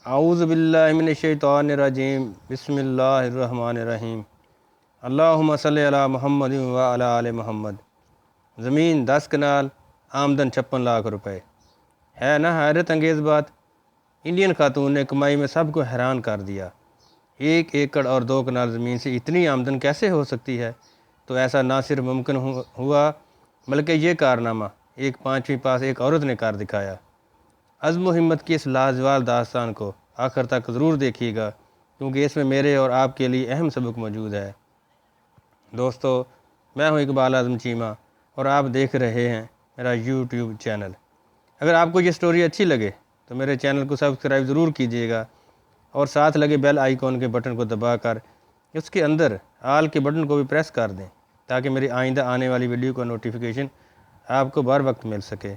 اعوذ باللہ من الشیطان الرجیم بسم اللہ الرحمن الرحیم اللہم صلی علی محمد و علی آل محمد۔ زمین 10 کنال، آمدن 56 لاکھ روپے۔ ہے نا حیرت انگیز بات؟ انڈین خاتون نے کمائی میں سب کو حیران کر دیا۔ 1 ایکڑ اور 2 کنال زمین سے اتنی آمدن کیسے ہو سکتی ہے؟ تو ایسا نہ صرف ممکن ہوا بلکہ یہ کارنامہ ایک پانچویں پاس ایک عورت نے کر دکھایا۔ عزم و ہمت کی اس لازوال داستان کو آخر تک ضرور دیکھیے گا، کیونکہ اس میں میرے اور آپ کے لیے اہم سبق موجود ہے۔ دوستو، میں ہوں اقبال اعظم چیمہ اور آپ دیکھ رہے ہیں میرا یوٹیوب چینل۔ اگر آپ کو یہ سٹوری اچھی لگے تو میرے چینل کو سبسکرائب ضرور کیجیے گا اور ساتھ لگے بیل آئیکن کے بٹن کو دبا کر اس کے اندر آل کے بٹن کو بھی پریس کر دیں تاکہ میری آئندہ آنے والی ویڈیو کا نوٹیفیکیشن آپ کو بر وقت مل سکے۔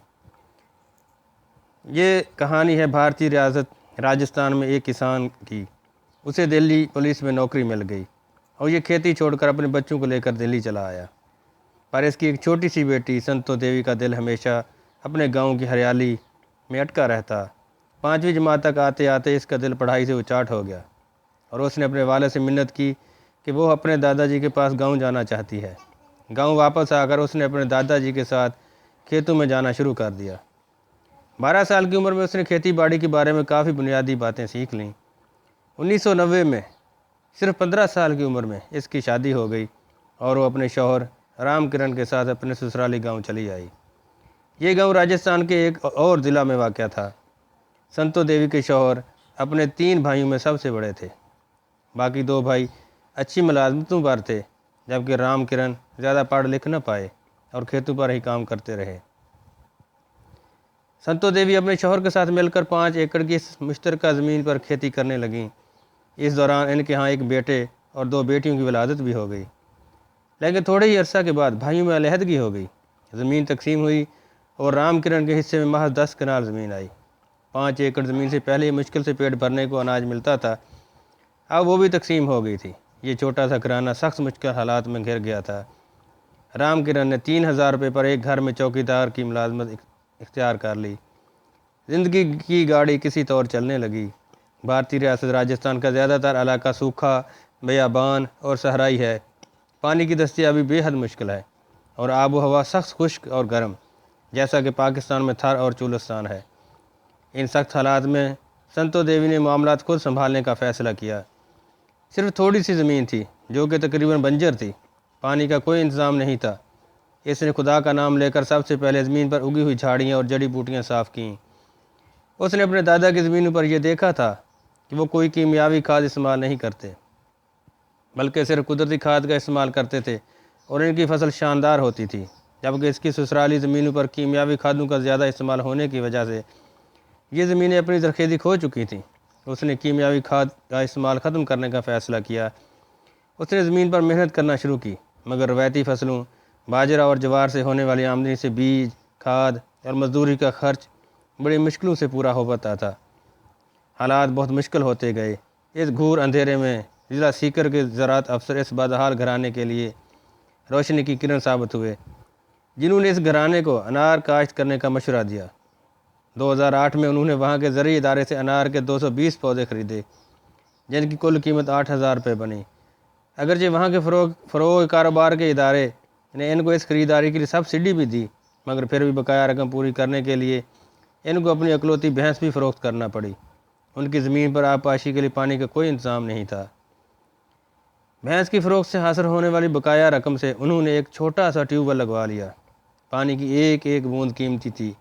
یہ کہانی ہے بھارتی ریاست راجستھان میں ایک کسان کی۔ اسے دلی پولیس میں نوکری مل گئی اور یہ کھیتی چھوڑ کر اپنے بچوں کو لے کر دلی چلا آیا۔ پر اس کی ایک چھوٹی سی بیٹی سنتو دیوی کا دل ہمیشہ اپنے گاؤں کی ہریالی میں اٹکا رہتا۔ 5ویں جماعت تک آتے آتے اس کا دل پڑھائی سے اچاٹ ہو گیا اور اس نے اپنے والد سے منت کی کہ وہ اپنے دادا جی کے پاس گاؤں جانا چاہتی ہے۔ گاؤں واپس آ کر اس نے اپنے دادا جی کے ساتھ کھیتوں میں جانا شروع کر دیا۔ 12 سال کی عمر میں اس نے کھیتی باڑی کے بارے میں کافی بنیادی باتیں سیکھ لیں۔ 1990 میں صرف 15 سال کی عمر میں اس کی شادی ہو گئی اور وہ اپنے شوہر رام کرن کے ساتھ اپنے سسرالی گاؤں چلی آئی۔ یہ گاؤں راجستھان کے ایک اور ضلع میں واقع تھا۔ سنتو دیوی کے شوہر اپنے 3 بھائیوں میں سب سے بڑے تھے۔ باقی 2 بھائی اچھی ملازمتوں پر تھے، جبکہ رام کرن زیادہ پڑھ لکھ نہ پائے اور کھیتوں پر ہی کام کرتے رہے۔ سنتو دیوی اپنے شوہر کے ساتھ مل کر 5 ایکڑ کی مشترکہ زمین پر کھیتی کرنے لگیں۔ اس دوران ان کے ہاں ایک بیٹے اور 2 بیٹیوں کی ولادت بھی ہو گئی، لیکن تھوڑے ہی عرصہ کے بعد بھائیوں میں علیحدگی ہو گئی۔ زمین تقسیم ہوئی اور رام کرن کے حصے میں محض 10 کنال زمین آئی۔ 5 ایکڑ زمین سے پہلے ہی مشکل سے پیٹ بھرنے کو اناج ملتا تھا، اب وہ بھی تقسیم ہو گئی تھی۔ یہ چھوٹا سا گھرانہ سخت مشکل حالات میں گھر گیا تھا۔ رام کرن نے 3000 روپے پر ایک گھر میں چوکیدار کی ملازمت اختیار کر لی۔ زندگی کی گاڑی کسی طور چلنے لگی۔ بھارتی ریاست راجستھان کا زیادہ تر علاقہ سوکھا، بیابان اور صحرائی ہے۔ پانی کی دستیابی بے حد مشکل ہے اور آب و ہوا سخت خشک اور گرم، جیسا کہ پاکستان میں تھر اور چولستان ہے۔ ان سخت حالات میں سنتو دیوی نے معاملات خود سنبھالنے کا فیصلہ کیا۔ صرف تھوڑی سی زمین تھی جو کہ تقریباً بنجر تھی، پانی کا کوئی انتظام نہیں تھا۔ اس نے خدا کا نام لے کر سب سے پہلے زمین پر اگی ہوئی جھاڑیاں اور جڑی بوٹیاں صاف کیں۔ اس نے اپنے دادا کی زمینوں پر یہ دیکھا تھا کہ وہ کوئی کیمیاوی کھاد استعمال نہیں کرتے، بلکہ صرف قدرتی کھاد کا استعمال کرتے تھے اور ان کی فصل شاندار ہوتی تھی، جبکہ اس کی سسرالی زمینوں پر کیمیاوی کھادوں کا زیادہ استعمال ہونے کی وجہ سے یہ زمینیں اپنی زرخیزی کھو چکی تھیں۔ اس نے کیمیاوی کھاد کا استعمال ختم کرنے کا فیصلہ کیا۔ اس نے زمین پر محنت کرنا شروع کی، مگر روایتی فصلوں باجرہ اور جوار سے ہونے والی آمدنی سے بیج، کھاد اور مزدوری کا خرچ بڑی مشکلوں سے پورا ہو پاتا تھا۔ حالات بہت مشکل ہوتے گئے۔ اس گھور اندھیرے میں ضلع سیکر کے زراعت افسر اس بدحال گھرانے کے لیے روشنی کی کرن ثابت ہوئے، جنہوں نے اس گھرانے کو انار کاشت کرنے کا مشورہ دیا۔ 2008 میں انہوں نے وہاں کے زرعی ادارے سے انار کے 220 پودے خریدے، جن کی کل قیمت 8000 روپے بنی۔ اگرچہ وہاں کے فروغ کاروبار کے ادارے نے ان کو اس خریداری کے لیے سبسڈی بھی دی، مگر پھر بھی بقایا رقم پوری کرنے کے لیے ان کو اپنی اکلوتی بھینس بھی فروخت کرنا پڑی۔ ان کی زمین پر آبپاشی کے لیے پانی کا کوئی انتظام نہیں تھا۔ بھینس کی فروخت سے حاصل ہونے والی بقایا رقم سے انہوں نے ایک چھوٹا سا ٹیوب ویل لگوا لیا۔ پانی کی ایک ایک بوند قیمتی تھی،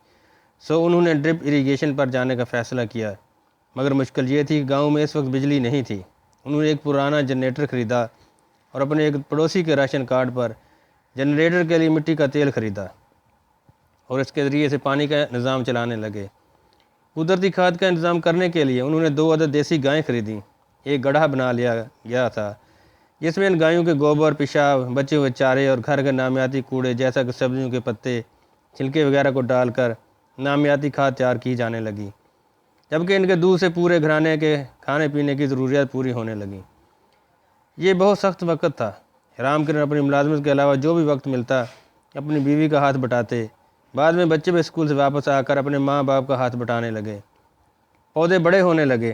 سو انہوں نے ڈرپ اریگیشن پر جانے کا فیصلہ کیا، مگر مشکل یہ تھی کہ گاؤں میں اس وقت بجلی نہیں تھی۔ انہوں نے ایک پرانا جنریٹر خریدا اور اپنے ایک پڑوسی کے راشن کارڈ پر جنریٹر کے لیے مٹی کا تیل خریدا اور اس کے ذریعے سے پانی کا نظام چلانے لگے۔ قدرتی کھاد کا انتظام کرنے کے لیے انہوں نے 2 عدد دیسی گائیں خریدیں۔ ایک گڑھا بنا لیا گیا تھا جس میں ان گایوں کے گوبر، پیشاب، بچے ہوئے چارے اور گھر کے نامیاتی کوڑے جیسا کہ سبزیوں کے پتے، چھلکے وغیرہ کو ڈال کر نامیاتی کھاد تیار کی جانے لگی، جبکہ ان کے دودھ سے پورے گھرانے کے کھانے پینے کی ضروریات پوری ہونے لگیں۔ یہ بہت سخت وقت تھا۔ رام کرن اپنی ملازمت کے علاوہ جو بھی وقت ملتا اپنی بیوی کا ہاتھ بٹاتے۔ بعد میں بچے بھی اسکول سے واپس آ کر اپنے ماں باپ کا ہاتھ بٹانے لگے۔ پودے بڑے ہونے لگے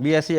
BSc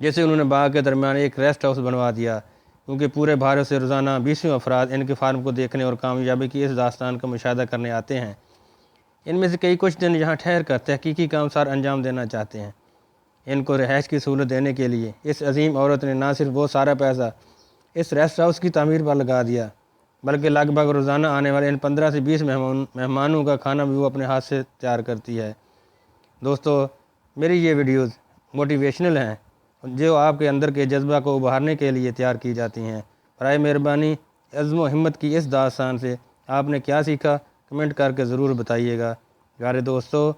جیسے انہوں نے باغ کے درمیان ایک ریسٹ ہاؤس بنوا دیا، کیونکہ پورے بھارت سے روزانہ 20 افراد ان کے فارم کو دیکھنے اور کامیابی کی اس داستان کا مشاہدہ کرنے آتے ہیں۔ ان میں سے کئی کچھ دن یہاں ٹھہر کر تحقیقی کام سار انجام دینا چاہتے ہیں۔ ان کو رہائش کی سہولت دینے کے لیے اس عظیم عورت نے نہ صرف وہ سارا پیسہ اس ریسٹ ہاؤس کی تعمیر پر لگا دیا، بلکہ لگ بھگ روزانہ آنے والے ان 15 سے 20 مہمانوں کا کھانا بھی وہ اپنے ہاتھ سے تیار کرتی ہے۔ دوستو، میری یہ ویڈیوز موٹیویشنل ہیں جو آپ کے اندر کے جذبہ کو ابھارنے کے لیے تیار کی جاتی ہیں۔ برائے مہربانی عزم و ہمت کی اس داستان سے آپ نے کیا سیکھا، کمنٹ کر کے ضرور بتائیے گا۔ پیارے دوستو،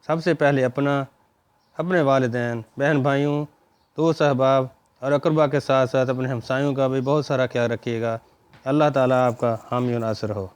سب سے پہلے اپنے والدین، بہن بھائیوں، دوست احباب اور اقربا کے ساتھ ساتھ اپنے ہمسایوں کا بھی بہت سارا خیال رکھیے گا۔ اللہ تعالیٰ آپ کا حامی و ناصر ہو۔